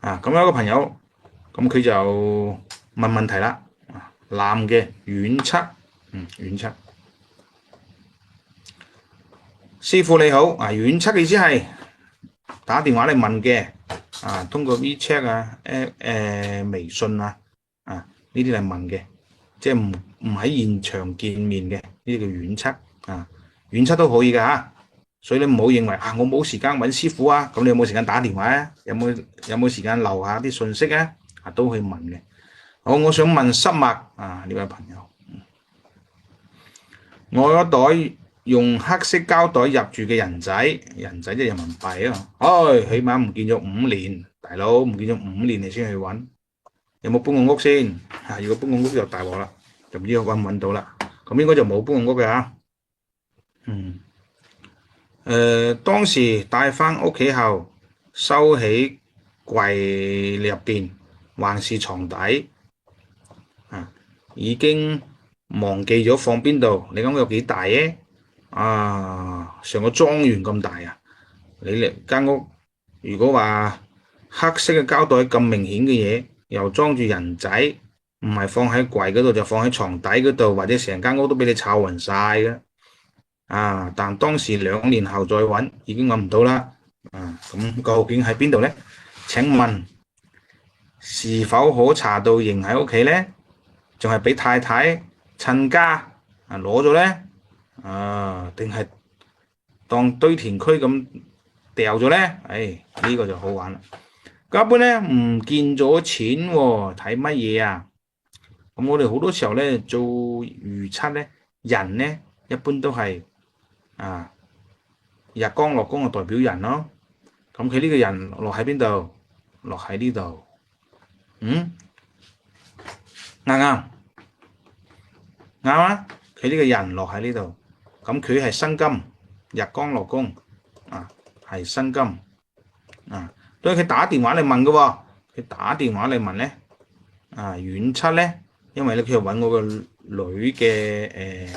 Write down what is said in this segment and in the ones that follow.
咁有一個朋友，咁佢就問問題啦。男嘅遠測，遠測，師傅你好，遠測嘅意思係打電話嚟問嘅，通過 WeChat 微信呢啲嚟問嘅，即係唔喺現場見面嘅，呢啲叫遠測遠測都可以㗎嚇。所以你唔好認為我冇時間揾師傅咁你有冇時間打電話有冇時間留下啲信息都可以問嘅。好，我想問濕脈呢位朋友，我嗰袋用黑色膠袋入住嘅人仔即係人民幣起碼唔見咗5年，大佬唔見咗5年你先去揾，有冇搬過屋先？如果搬過屋就大鑊啦，就唔知揾唔揾到啦。咁應該就冇搬過屋嘅當時帶返屋企後，收起櫃入邊，還是床底已經忘記咗放邊度。你講有幾大啫？成個莊園咁大你嚟間屋，如果話黑色嘅膠袋咁明顯嘅嘢，又裝住人仔，唔係放喺櫃嗰度，就放喺床底嗰度，或者成間屋都俾你炒暈晒嘅。但當時2年後再揾，已經揾唔到啦。咁究竟喺邊度呢？請問是否可查到仍喺屋企呢？仲係俾太太親家攞咗呢？定係當堆填區咁掉咗呢？呢個就好玩啦。一般呢唔見咗錢喎，睇乜嘢咁我哋好多時候呢做預測呢，人呢一般都係日光落宮就代表人咯。咁佢呢個人落喺邊度？落喺呢度。啱啱佢呢個人落喺呢度，咁佢係申金，日光落宮係申金所以佢打電話嚟問嘅喎。佢打電話嚟問咧遠測咧，因為咧佢係揾我個女嘅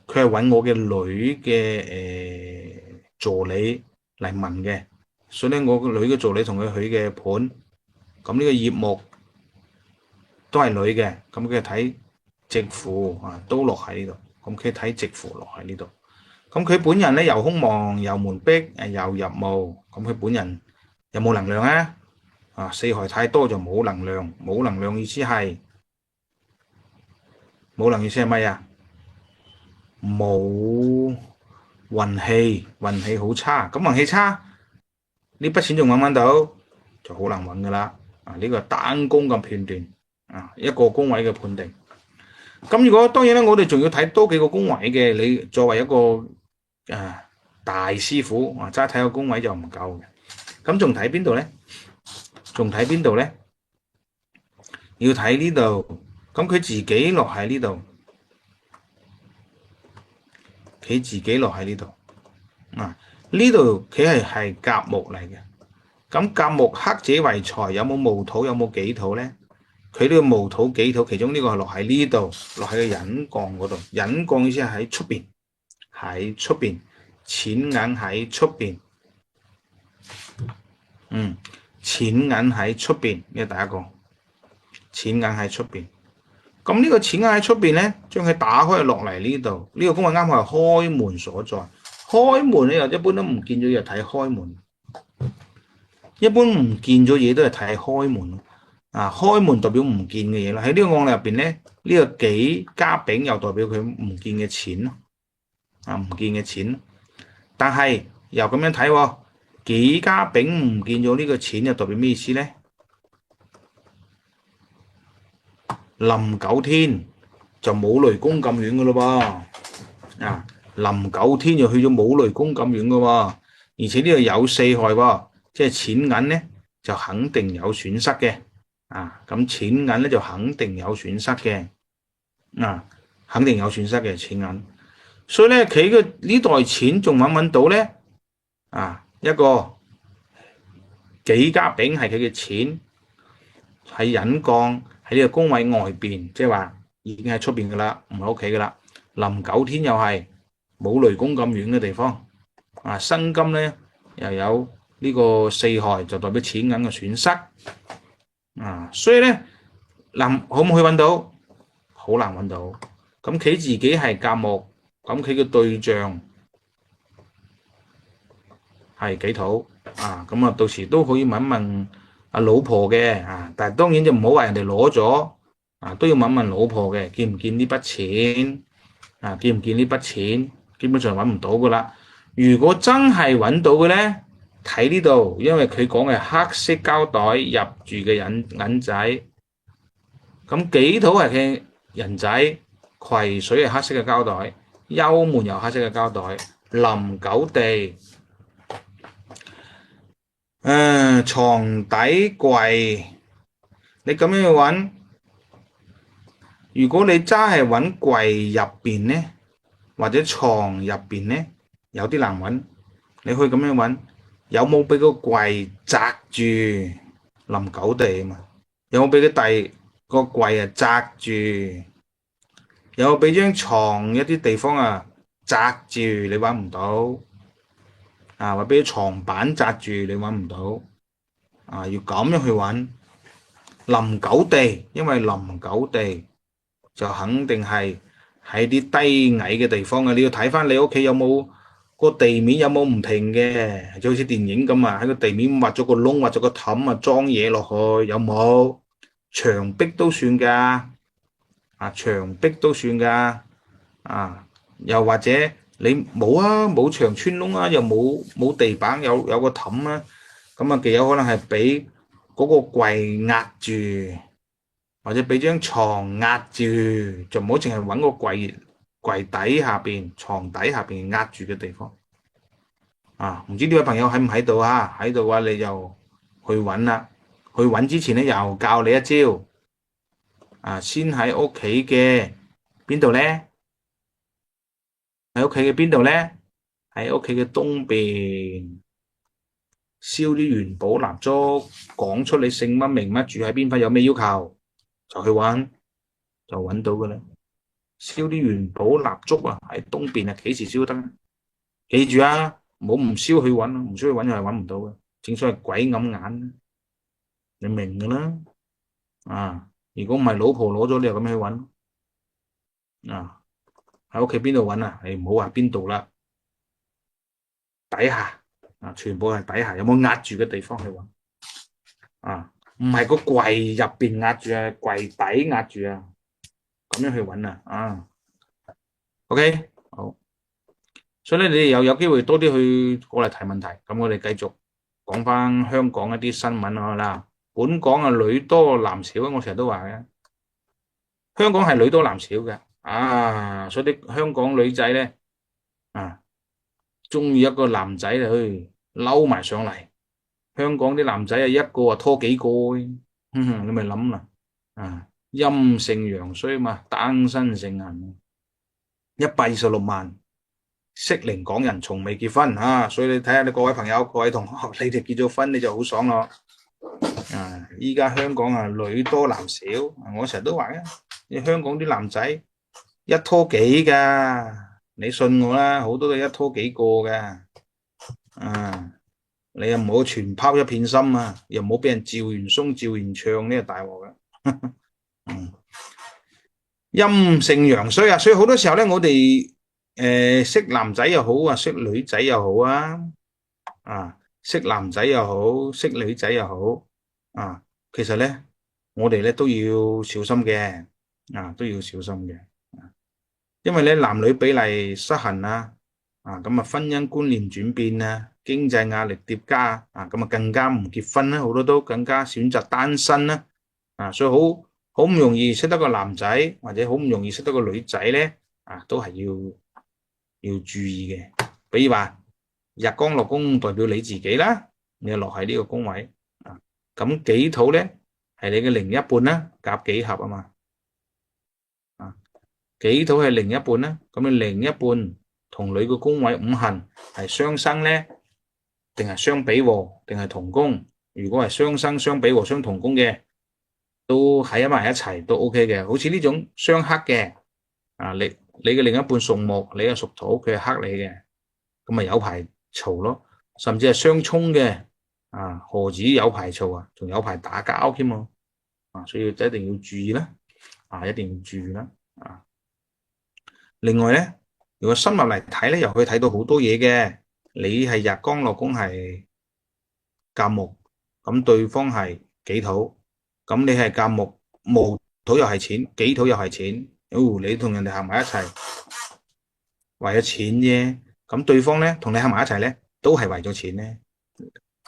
佢係揾我嘅女嘅助理嚟問嘅，所以咧我個女嘅助理同佢許嘅盤，咁呢個業務都係女嘅，咁佢睇直符都落喺呢度，咁佢睇直符落喺呢度。咁佢本人咧又空亡又門逼又入墓，咁佢本人有冇能量咧？四害太多就冇能量，冇能量意思係冇能意思係乜呀？冇運氣，運氣好差。咁運氣差，呢筆錢仲揾唔揾到？就好難揾噶啦。呢個單宮嘅判斷一個宮位嘅判定。咁如果當然咧，我哋仲要睇多幾個宮位嘅。你作為一個大師傅齋睇個宮位就唔夠嘅。咁仲睇邊度咧？要睇呢度。咁佢自己落喺呢度，呢度佢係甲木嚟嘅。咁甲木克者為財，有冇戊土有冇己土咧？佢呢個戊土己土，其中呢個係落喺呢度，落喺個隱幹嗰度。隱幹意思係喺出邊，錢銀喺出邊。錢銀喺出邊，呢個第一個。錢銀喺出邊。咁呢個錢銀喺出邊咧，將佢打開落嚟呢度。呢個宮位啱好係開門所在。開門咧又一般都唔見咗嘢睇開門。一般唔見咗嘢都係睇開門。開門代表唔見嘅嘢啦。喺呢個案例入邊咧，呢個己加丙又代表佢唔見嘅錢咯。唔見嘅錢。但係又咁樣睇，己加丙唔見咗呢個錢又代表咩意思咧？臨九天就冇雷公咁遠噶咯噃。臨九天就去咗冇雷公咁遠噶喎。而且呢度有四害喎，即係錢銀咧就肯定有損失嘅。咁錢銀咧就肯定有損失嘅。肯定有損失嘅錢銀。所以咧，佢嘅呢袋錢仲揾唔揾到咧？一個己加丙係佢嘅錢，喺隱幹喺呢個宮位外邊，即係話已經喺出邊噶啦，唔喺屋企噶啦。臨九天又係冇雷公咁遠嘅地方。申金咧又有呢個四害就代表錢銀嘅損失所以咧可唔可以揾到？好難揾到。咁佢自己係甲木，咁佢嘅對象係己土咁到時都可以問一問阿老婆嘅但係當然就唔好話人哋攞咗都要問一問老婆嘅，見唔見呢筆錢見唔見呢筆錢？基本上揾唔到噶啦。如果真係揾到嘅咧，睇呢度，因為佢講嘅黑色膠袋入住嘅銀仔，咁己土係嘅人仔，癸水係黑色嘅膠袋，幽門又黑色嘅膠袋，臨九地，床底櫃，你咁樣去揾，如果你真係揾櫃入邊咧，或者床入邊咧，有啲難揾，你可以咁樣揾，有冇俾個櫃擲住臨九地啊嘛？有冇俾個櫃擲住？有冇俾張床一啲地方擲住？你揾唔到或俾床板擲住，你揾唔到要咁樣去揾。臨九地，因為臨九地就肯定係喺啲低矮嘅地方你要睇翻你屋企有冇個地面有冇唔平嘅，就好似電影咁喺個地面挖咗個窿，挖咗個氹裝嘢落去，有冇？牆壁都算噶牆壁都算噶又或者你冇牆穿窿又冇地板有個氹咁極有可能係俾嗰個櫃壓住，或者俾張床壓住，就唔好淨係揾個櫃底下邊、床底下邊壓住嘅地方唔知呢位朋友喺唔喺度喺度嘅話，你就去揾啦。去揾之前咧，又教你一招先喺屋企嘅邊度咧？喺屋企嘅邊度咧？喺屋企嘅東邊燒啲元寶蠟燭，講出你姓乜名乜，住喺邊區，有咩要求就去揾，就揾到嘅啦。燒啲元寶蠟燭喺東邊幾時燒得？記住唔好唔燒去揾，唔燒去揾又係揾唔到嘅。正所謂鬼揞眼，你明㗎啦如果唔係老婆攞咗，你就咁去揾喺屋企邊度揾你唔好話邊度啦，底下全部係底下，有冇壓住嘅地方去揾唔係個櫃入邊壓住櫃底壓住咁樣去揾OK 好，所以咧你哋有機會多啲去過嚟提問題，咁我哋繼續講翻香港一啲新聞啦。本港女多男少，我成日都話嘅，香港係女多男少嘅所以啲香港女仔咧中意一個男仔去嬲埋上嚟。香港啲男仔一個拖幾個你咪諗啦陰盛陽衰嘛，單身盛行126萬適齡港人從未結婚所以你睇下你各位朋友、各位同學，你哋結咗婚你就好爽咯依家香港女多男少，我成日都話嘅，香港啲男仔一拖幾噶，你信我啦，好多都一拖幾個噶你又唔好全拋一片心又唔好俾人趙完鬆趙完唱呢個大鑊嘅陰盛陽衰所以好多時候咧，我哋識男仔又好識女仔又好識男仔又好識女仔又好其實咧我哋咧都要小心嘅都要小心嘅因為咧男女比例失衡咁婚姻觀念轉變經濟壓力疊加咁更加唔結婚好多都更加選擇單身所以好唔容易識得個男仔，或者好唔容易識得個女仔咧都係要注意嘅。比如話日光落宮代表你自己啦，你落喺呢個宮位咁己土咧係你嘅另一半啦，甲己合嘛己土係另一半啦，咁你另一半同你個宮位五行係相生咧，定係相比和，定係同宮？如果係相生、相比和、相同宮嘅，都喺埋一齊都 OK 嘅。好似呢種相克嘅你嘅另一半屬木，你係屬土，佢係克你嘅，咁咪有排嘈咯。甚至係相沖嘅何止有排嘈啊，仲有排打交添喎，所以一定要注意啦，一定要注意啦，另外咧，如果深入嚟睇咧，又可以睇到好多嘢嘅。你係日光落宮係甲木，咁對方係己土，咁你係甲木，戊土又係錢，己土又係錢，你同人哋行埋一齊，為咗錢啫。咁對方咧同你行埋一齊咧，都係為咗錢咧。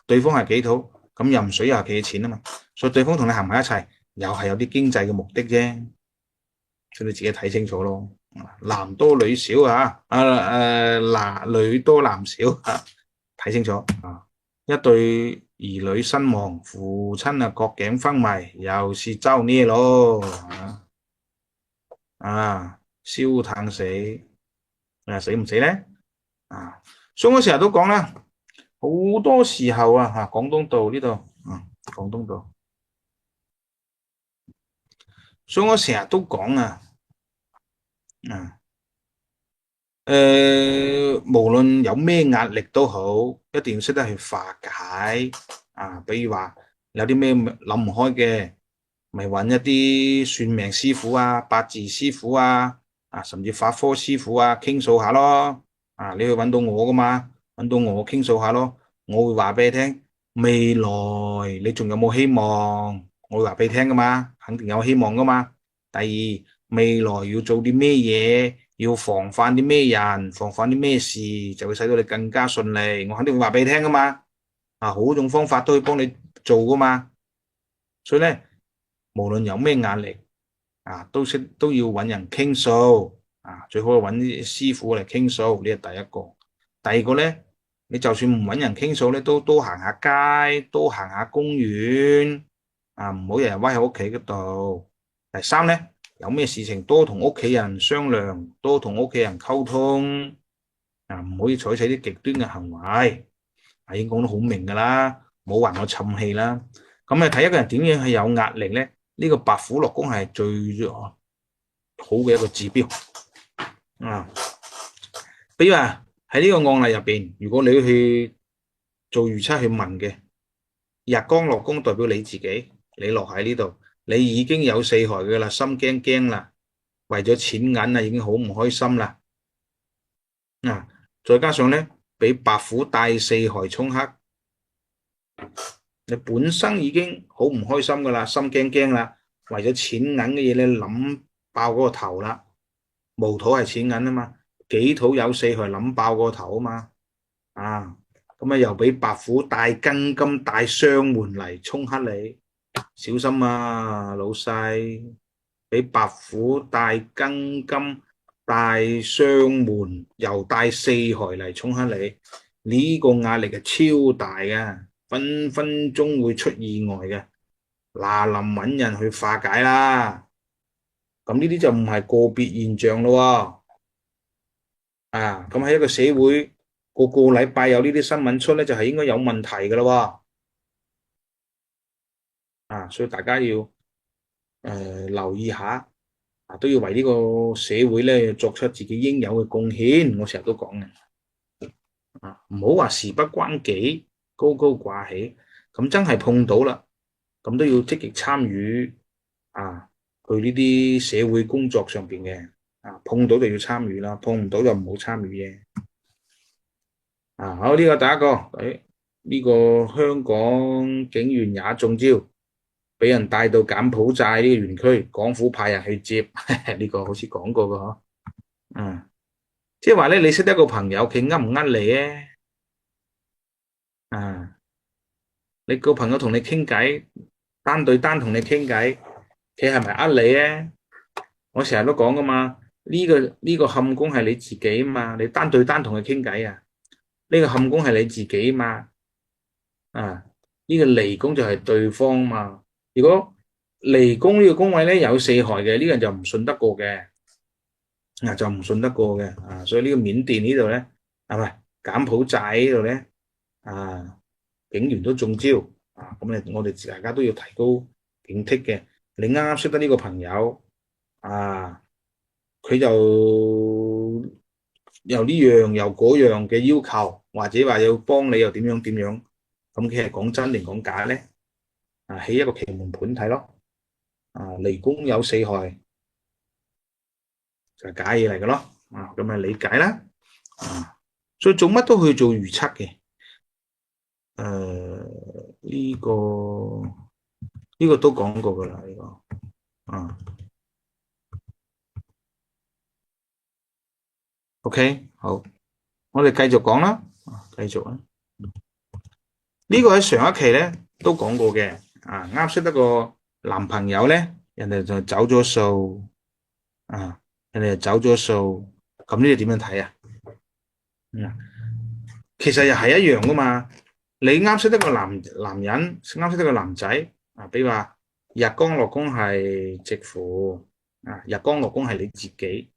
對方係己土，咁壬水又係佢嘅錢啊嘛，所以對方同你行埋一齊，又係有啲經濟嘅目的啫。所以你自己睇清楚咯。男多女少女多男少睇清楚啊！一對兒女身亡，父親割頸昏迷，又是造孽咯燒炭死，死唔死咧？所以我成日都講啦，好多時候廣東道呢度，廣東道，所以我成日都講無論有咩壓力都好，一定要識得去化解比如話有啲咩諗唔開嘅，咪揾一啲算命師傅八字師傅甚至法科師傅傾訴下咯。你去揾到我噶嘛？揾到我傾訴下咯，我會話俾你聽，未來你仲有冇希望？我會話俾你聽噶嘛，肯定有希望噶嘛。第二，未來要做啲咩嘢？要防範啲咩人，防範啲咩事，就會使到你更加順利。我肯定會話俾你聽噶嘛。好多種方法都可以幫你做噶嘛。所以咧，無論有咩壓力都要揾人傾訴最好係揾啲師傅嚟傾訴，呢係第一個。第二個咧，你就算唔揾人傾訴咧，都多行下街，多行下公園唔好日日屈喺屋企嗰度。第三咧，有咩事情多同屋企人商量，多同屋企人溝通唔可以採取啲極端嘅行為。已經講得好明噶啦，冇話我沉氣啦。咁你睇一個人點樣係有壓力咧？呢個白虎落宮係最好嘅一個指標比如話喺呢個案例入邊，如果你去做預測去問嘅，日光落宮代表你自己，你落喺呢度，你已經有四害嘅啦，心驚驚啦，為咗錢銀已經好唔開心啦。再加上咧，俾白虎帶四害沖克，你本身已經好唔開心噶啦，心驚驚啦，為咗錢銀嘅嘢咧諗爆嗰個頭啦。戊土係錢銀啊嘛，己土有四害諗爆個頭啊嘛，咁又俾白虎帶庚金帶雙門嚟沖克你，小心老細，俾白虎帶庚金帶雙門又帶四害嚟沖克你，呢個壓力係超大嘅，分分鐘會出意外嘅，嗱臨揾人去化解啦。咁呢啲就唔係個別現象咯咁喺一個社會個禮拜有呢啲新聞出咧，就係應該有問題噶咯所以大家要留意下都要為呢個社會咧作出自己應有嘅貢獻。我成日都講嘅唔好話事不關己，高高掛起。咁真係碰到啦，咁都要積極參與去呢啲社會工作上邊嘅碰到就要參與啦，碰唔到就唔好參與啫。好，呢個第一個，呢個香港警員也中招，俾人帶到柬埔寨呢個園區，港府派人去接，呢個好似講過嘅嗬。即係話咧，你識得一個朋友，佢呃唔呃你咧？你個朋友同你傾偈，單對單同你傾偈，佢係咪呃你咧？我成日都講噶嘛，呢個陷宮係你自己嘛，你單對單同佢傾偈呢個陷宮係你自己嘛，呢個離宮就係對方嘛。如果離宮呢個宮位咧有四害嘅，呢個人就唔信得過嘅，就唔信得過嘅所以呢個緬甸呢度咧，係咪柬埔寨呢度咧警員都中招咁我哋大家都要提高警惕嘅。你啱啱識得呢個朋友佢就又呢樣又嗰樣嘅要求，或者話要幫你又點樣點樣咁佢係講真定講假咧？起一個奇門盤睇咯。離宮有四害就係假嘢嚟嘅咯。咁咪理解啦。所以做乜都去做預測嘅。呢個都講過噶啦，呢個。OK，好，我哋繼續講啦。繼續啊。呢個喺上一期咧都講過嘅。啱識得個男朋友咧，人哋就走咗數。人哋就走咗數，咁呢啲點樣睇啊？其實又係一樣噶嘛。你啱識得個男人，啱識得個男仔。比如話日光落宮係直符。日光落宮係你自己。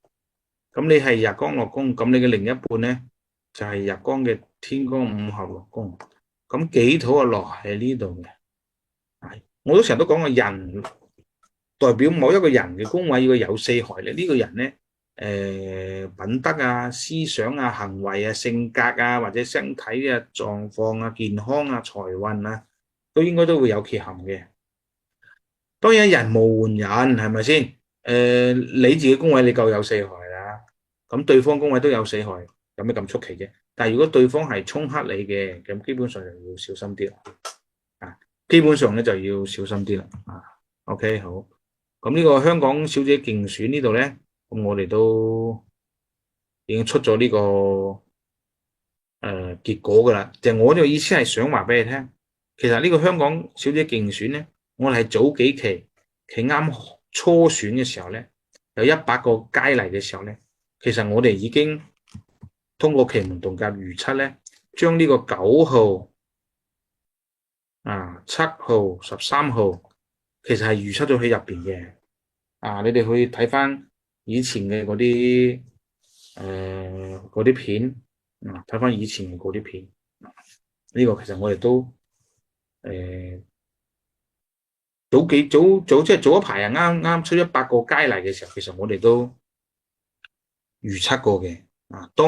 咁你係日光落宮，咁你嘅另一半咧就係日光嘅天光午後落宮。咁己土啊落喺呢度嘅。我都成日都講個人代表某一個人嘅宮位，要有四害咧。呢個人咧，品德啊、思想啊、行為啊、性格啊，或者身體嘅狀況啊、健康啊、財運啊，都應該都會有缺陷嘅。當然人無完人，係咪先？你自己宮位你夠有四害啦，咁對方宮位都有四害，有咩咁出奇啫？但係如果對方係沖克你嘅，咁基本上就要小心啲啦。基本上咧就要小心啲啦。OK， 好。咁呢個香港小姐競選呢度咧，咁我哋都已經出咗呢個結果噶啦。就我呢個意思係想話俾你聽，其實呢個香港小姐競選咧，我哋係早幾期佢啱初選嘅時候咧，有100個佳麗嘅時候咧，其實我哋已經通過奇門遁甲預測咧，將呢個9號、7號、13號，其實係預測咗喺入邊嘅。你哋可以睇翻以前嘅嗰啲片。睇翻以前嘅嗰啲片。呢個其實我哋都早即係早一排啱啱出100個佳麗嘅時候，其實我哋都預測過嘅。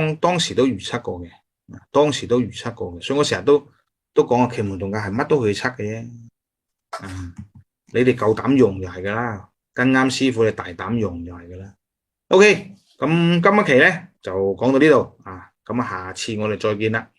當時都預測過嘅。所以我成日都講啊，奇門遁甲係乜都可以測嘅啫。你哋夠膽用就係噶啦，跟啱師傅你大膽用就係噶啦。OK，咁今一期咧就講到呢度。咁下次我哋再見啦。